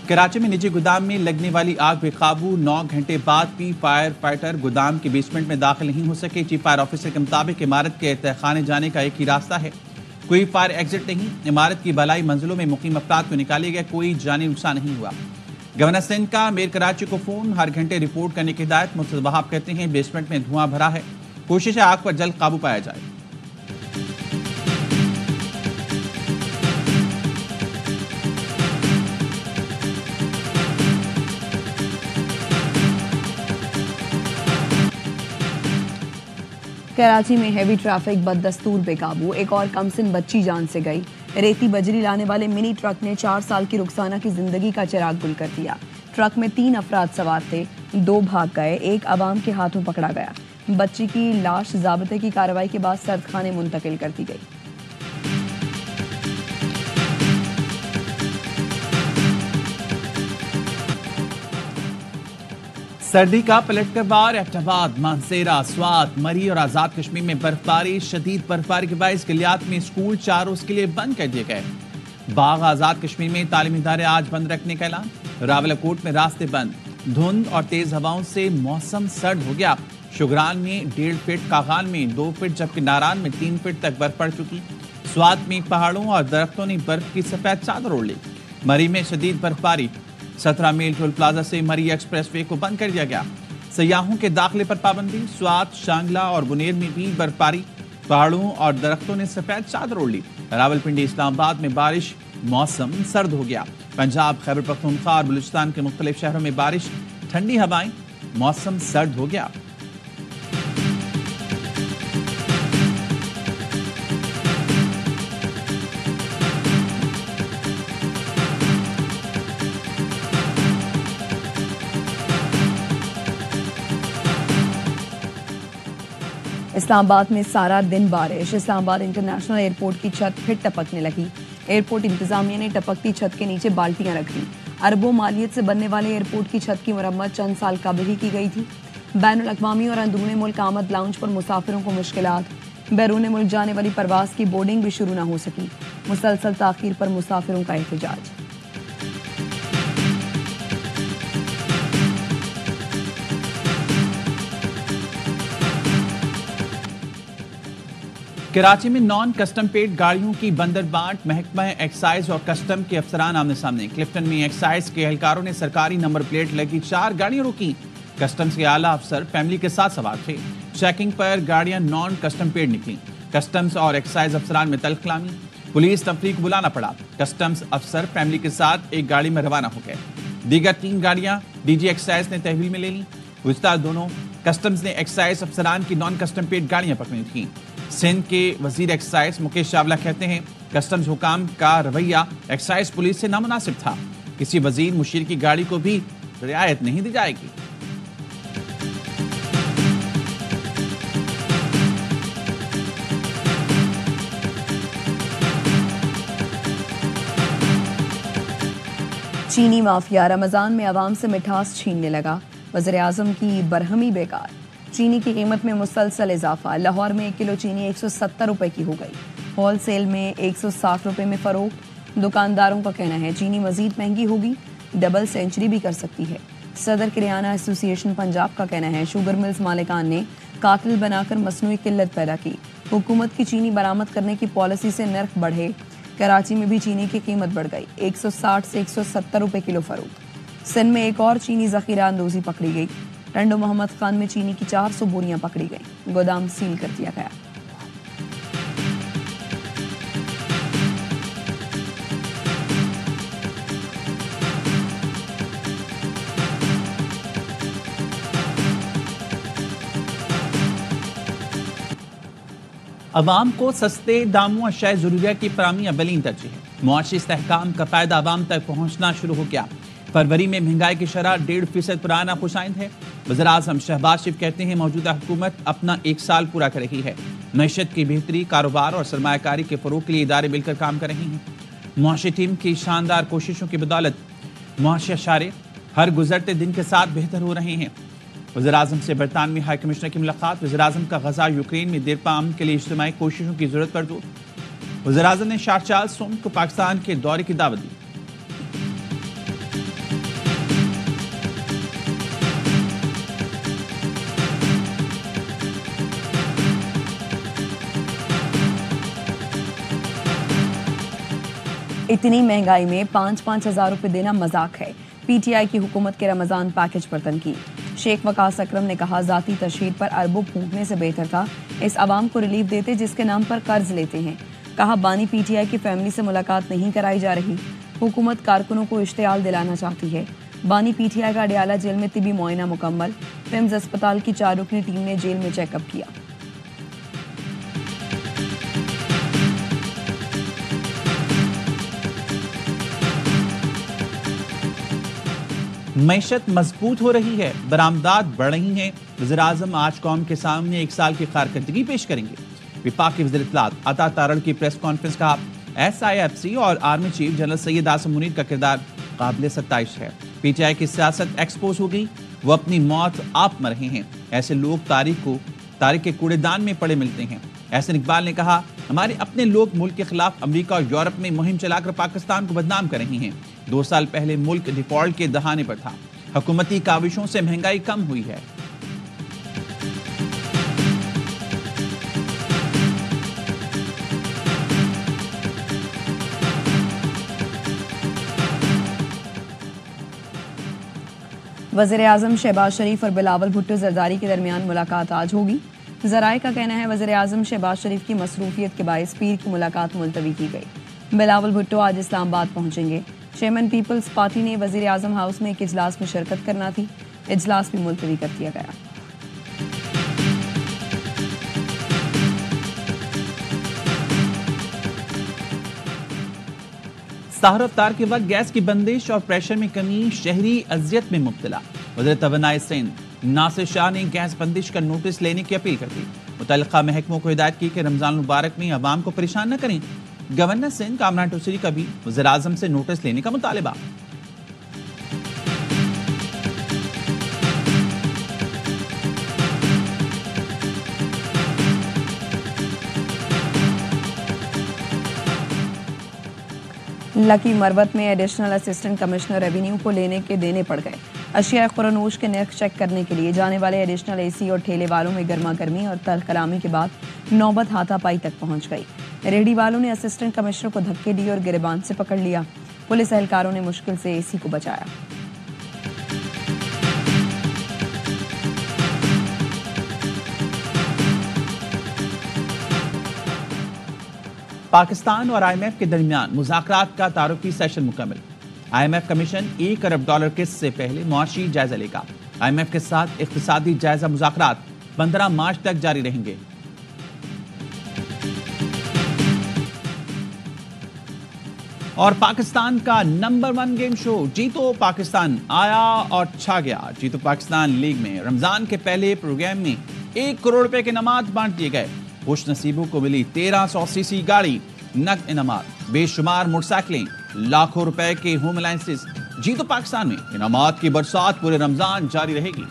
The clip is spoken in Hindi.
कराची में निजी गोदाम में लगने वाली आग बेकाबू, 9 घंटे बाद भी फायर फाइटर गोदाम के बेसमेंट में दाखिल नहीं हो सके। चीफ फायर ऑफिसर के मुताबिक इमारत के तहखाने जाने का एक ही रास्ता है, कोई फायर एग्जिट नहीं। इमारत की बलाई मंजिलों में मुकीम अफराद को निकाले गए, कोई जानी नुकसान नहीं हुआ। गवर्नर सिंध का मेयर कराची को फोन, हर घंटे रिपोर्ट करने की हिदायत। मुर्तज़ा वहाब कहते हैं बेसमेंट में धुआं भरा है, कोशिश है आग पर जल्द काबू पाया जाए। कराची में हैवी ट्रैफिक बददस्तूर बेकाबू, एक और कमसिन बच्ची जान से गई। रेती बजरी लाने वाले मिनी ट्रक ने 4 साल की रुखसाना की जिंदगी का चिराग गुल कर दिया। ट्रक में 3 अफराद सवार थे, 2 भाग गए, एक अवाम के हाथों पकड़ा गया। बच्ची की लाश ज़ाब्ते की कार्रवाई के बाद सर्दखाने मुंतकिल कर दी गई। सर्दी का पलटकर वार, एबटाबाद, मानसेरा, स्वात, मरी और आजाद कश्मीर में बर्फबारी। शदीद बर्फबारी के बायस गलियात में स्कूल 4 रोज के लिए बंद कर दिए गए। बाग आजाद कश्मीर में तालीमी इदारे आज बंद रखने का ऐलान। रावलाकोट में रास्ते बंद। धुंध और तेज हवाओं से मौसम सर्द हो गया। शुगरान में 1.5 फीट, कागान में 2 फीट, जबकि नारान में 3 फीट तक बर्फ पड़ चुकी। स्वात में पहाड़ों और दरख्तों ने बर्फ की सफेद चादर ओढ़ ली। मरी में शदीद बर्फबारी। 17 मील टोल प्लाजा से मरी एक्सप्रेसवे को बंद कर दिया गया। सयाहों के दाखिले पर पाबंदी। स्वात, शांगला और बुनेर में भी बर्फबारी। पहाड़ों और दरख्तों ने सफेद चादर ओढ़ ली। रावलपिंडी, इस्लामाबाद में बारिश, मौसम सर्द हो गया। पंजाब, खैबर पख्तूनख्वा और बलूचिस्तान के मुख्तलिफ शहरों में बारिश, ठंडी हवाएं, मौसम सर्द हो गया। इस्लामाबाद में सारा दिन बारिश। इस्लामाबाद इंटरनेशनल एयरपोर्ट की छत फिर टपकने लगी। एयरपोर्ट इंतजामिया ने टपकती छत के नीचे बाल्टियां रख दी। अरबों मालियत से बनने वाले एयरपोर्ट की छत की मरम्मत चंद साल कबल ही की गई थी। बैनुल अक़वामी और अंदरूनी मुल्क आमद लाउंज पर मुसाफिरों को मुश्किलात। बैरून मुल्क जाने वाली परवास की बोर्डिंग भी शुरू न हो सकी। मुसलसल ताखीर पर मुसाफिरों का एहतजाज। कराची में नॉन कस्टम पेड गाड़ियों की बंदरबाट। महकमा एक्साइज और कस्टम के अफसरान आमने सामने। क्लिफ्टन में एक्साइज के एहलकारों ने सरकारी नंबर प्लेट लगी 4 गाड़ियां रोकी। कस्टम्स के आला अफसर फैमिली के साथ सवार थे। चेकिंग पर गाड़ियां नॉन कस्टम पेड निकली। कस्टम्स और एक्साइज अफसरान में तल्खलामी। पुलिस तफरीक को बुलाना पड़ा। कस्टम्स अफसर फैमिली के साथ एक गाड़ी में रवाना हो गए। दीगर 3 गाड़ियां डीजी एक्साइज ने तहवील में ले ली। गुज़िश्ता दोनों कस्टम्स ने एक्साइज अफसरान की नॉन कस्टम पेड गाड़ियां पकड़ी थी। सिंध के वजीर एक्साइज मुकेश चावला कहते हैं कस्टम्स हुकाम का रवैया एक्साइज पुलिस से नामुनासिब था। किसी वजीर मुशीर की गाड़ी को भी रियायत नहीं दी जाएगी। चीनी माफिया रमजान में आवाम से मिठास छीनने लगा। वज़ीर आज़म की बरहमी बेकार। चीनी की कीमत में मुसलसल इजाफा। लाहौर में 1 किलो चीनी 170 रुपए की हो गई। होल सेल में 160 रुपए में फरोख्त। दुकानदारों का कहना है चीनी मजीद महंगी होगी, डबल सेंचुरी भी कर सकती है। सदर किराना एसोसिएशन पंजाब का कहना है शुगर मिल्स मालिकान ने कातिल बनाकर मसनूई किल्लत पैदा की। हुकूमत की चीनी बरामद करने की पॉलिसी से नर्ख बढ़े। कराची में भी चीनी की कीमत बढ़ गई, 160 से 170 रुपए किलो फरोख्त। सिंध में एक और चीनी जखीरा अंदोजी पकड़ी गई। टंडो मोहम्मद खान में चीनी की 400 बोरियां पकड़ी गई। गोदाम सील कर दिया गया। अवाम को सस्ते दामों अशाए ज़रूरिया की फराहमी अवलीन तरजीह है। मुआशी इस्तेहकाम का फायदा अवाम तक पहुँचना शुरू हो गया। फरवरी में महंगाई की शरह 1.5% पुराना खुशाइंद है। वज़ीर आज़म शहबाज शरीफ कहते हैं मौजूदा हुकूमत अपना 1 साल पूरा कर रही है। मईशत की बेहतरी, कारोबार और सरमायाकारी के फ़रोग़ के लिए इदारे मिलकर काम कर रही हैं। मुआशी टीम की शानदार कोशिशों की बदौलत मुआशी अशारे हर गुजरते दिन के साथ बेहतर हो रहे हैं। वज़ीर आज़म से बरतानवी हाई कमिश्नर की मुलाकात। वज़ीर आज़म का गजा यूक्रेन में देरपा अमन के लिए इज्तिमाई कोशिशों की जरूरत पर जोर। वज़ीर आज़म ने शाह चार्ल्स सोम को पाकिस्तान के दौरे की दावत दी। इतनी महंगाई में 5-5 हजार रुपए देना मजाक है। पीटीआई की हुकूमत के रमजान पैकेज पर तनकीद। शेख वकास अकरम ने कहा, जाती तशहीद पर अरबों फूंकने से बेहतर था इस आवाम को रिलीफ देते जिसके नाम पर कर्ज लेते हैं। कहा, बानी पीटीआई की फैमिली से मुलाकात नहीं कराई जा रही। हुकूमत कारकुनों को इश्तियाल दिलाना चाहती है। बानी पीटीआई का अडियाला जेल में तिबी मुआयना मुकम्मल। पिम्स अस्पताल की 4 रुकनी टीम ने जेल में चेकअप किया। मैशत मजबूत हो रही है, बरामदात बढ़ रही हैं। वज़ीर-ए-आज़म आज कौम के सामने 1 साल की कारकर्दगी पेश करेंगे। विफाकी वज़ीर इत्तलात अता तारड़ की प्रेस कॉन्फ्रेंस का SIFC और army chief general Syed Asim Munir का किरदार काबिल सत्ताइश है। पीटीआई की सियासत एक्सपोज हो गई, वो अपनी मौत आप मर रहे हैं। ऐसे लोग तारीख के कूड़ेदान में पड़े मिलते हैं। एहसन इकबाल ने कहा, हमारे अपने लोग मुल्क के खिलाफ अमेरिका और यूरोप में मुहिम चलाकर पाकिस्तान को बदनाम कर रहे हैं। 2 साल पहले मुल्क डिफॉल्ट के दहाने पर था। हुकूमती काविशों से महंगाई कम हुई है। वज़ीर-ए-आज़म शहबाज शरीफ और बिलावल भुट्टो जरदारी के दरमियान मुलाकात आज होगी। ज़राए का कहना है, वज़ीर-ए-आज़म शहबाज शरीफ की मसरूफियत के बायस पीर की मुलाकात मुलतवी की गई। बिलावल भुट्टो आज इस्लामाबाद पहुंचेंगे। चेयरमैन पीपल्स पार्टी ने वज़ीर-ए-आज़म हाउस में एक इजलास में शिरकत करना थी, इजलास भी मुलतवी कर दिया गया। सहर अफ्तार के वक्त गैस की बंदिश और प्रेशर में कमी, शहरी अजियत में मुब्तला। वज़ीर तवानाई सिंध नासिर शाह ने गैस बंदिश का नोटिस लेने की अपील कर दी। मुतल्लिका महकमों को हिदायत की कि रमजान मुबारक में अवाम को परेशान न करें। गवर्नर सिंध कामरान टूसरी का भी वज़ीर-ए-आज़म से नोटिस लेने का मुतालिबा। लकी मरवत में एडिशनल असिस्टेंट कमिश्नर रेवेन्यू को लेने के देने पड़ गए। अशिया खुरानोश के नर्ख चेक करने के लिए जाने वाले एडिशनल AC और ठेले वालों में गर्मा गर्मी और तल्ख कलामी के बाद नौबत हाथापाई तक पहुंच गई। रेहड़ी वालों ने असिस्टेंट कमिश्नर को धक्के दिए और गिरबान से पकड़ लिया। पुलिस एहलकारों ने मुश्किल से AC को बचाया। पाकिस्तान और IMF के दरमियान मुज़ाकरात का तारुफी सेशन मुकम्मल। IMF कमीशन $1 अरब किस्त से पहले मुआशी जायजा लेगा। IMF के साथ इक्तिसादी जायजा मुज़ाकरात 15 मार्च तक जारी रहेंगे। और पाकिस्तान का नंबर 1 गेम शो जीतो पाकिस्तान आया और छा गया। जीतो पाकिस्तान लीग में रमजान के पहले प्रोग्राम में 1 करोड़ रुपए के इनामात बांट दिए गए। खुश नसीबों को मिली 1300 सीसी गाड़ी, नकद इनामात, बेशुमार मोटरसाइकिलें, लाखों रुपए के होम अलायंसेस। जीतो पाकिस्तान में इनामात की बरसात पूरे रमजान जारी रहेगी।